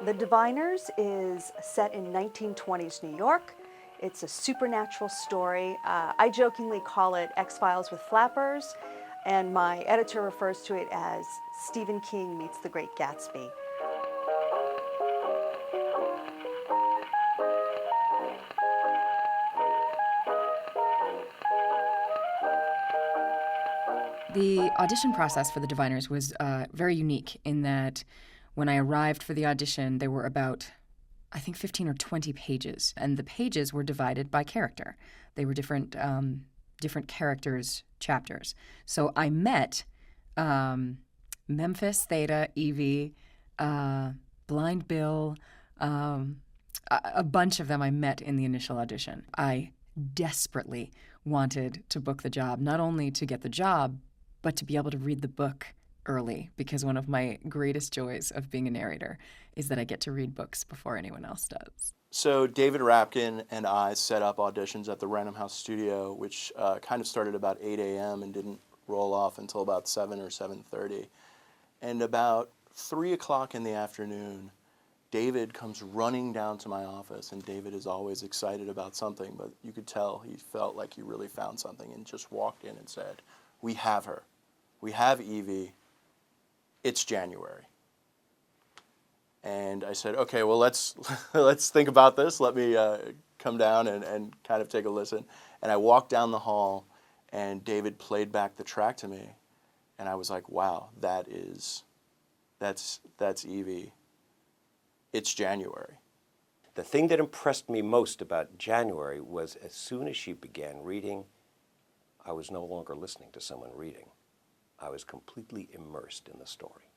The Diviners is set in 1920s New York. It's a supernatural story. I jokingly call it X-Files with flappers, and my editor refers to it as Stephen King meets The Great Gatsby. The audition process for The Diviners was very unique in that when I arrived for the audition, there were about, I think, 15 or 20 pages, and the pages were divided by character. They were different characters' chapters. So I met Memphis, Theta, Evie, Blind Bill, a bunch of them I met in the initial audition. I desperately wanted to book the job, not only to get the job, but to be able to read the book early, because one of my greatest joys of being a narrator is that I get to read books before anyone else does. So David Rapkin and I set up auditions at the Random House studio, which kind of started about 8 a.m. and didn't roll off until about 7 or 7:30. And about 3 o'clock in the afternoon, David comes running down to my office, and David is always excited about something, but you could tell he felt like he really found something, and just walked in and said, "We have her. We have Evie. It's January." And I said, okay, well, let's think about this. Let me come down and kind of take a listen. And I walked down the hall, and David played back the track to me, and I was like, wow, that's Evie. It's January. The thing that impressed me most about January was as soon as she began reading, I was no longer listening to someone reading. I was completely immersed in the story.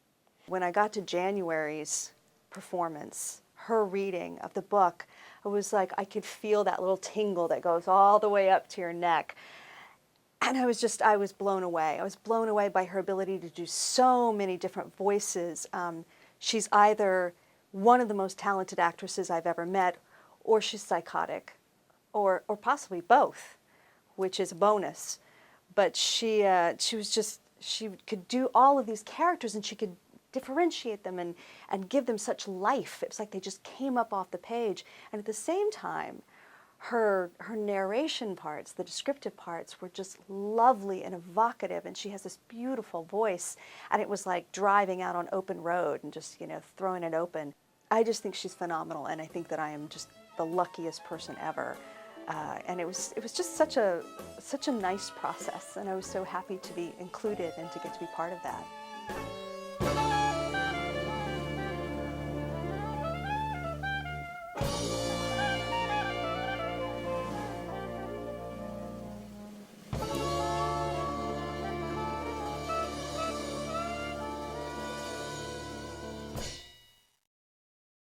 When I got to January's performance, her reading of the book, I was like, I could feel that little tingle that goes all the way up to your neck. And I was blown away. I was blown away by her ability to do so many different voices. She's either one of the most talented actresses I've ever met, or she's psychotic, or possibly both, which is a bonus. But she could do all of these characters, and she could differentiate them and give them such life. It was like they just came up off the page. And at the same time, her narration parts, the descriptive parts, were just lovely and evocative, and she has this beautiful voice, and it was like driving out on open road and just, throwing it open. I just think she's phenomenal, and I think that I am just the luckiest person ever. And it was just such a nice process, and I was so happy to be included and to get to be part of that.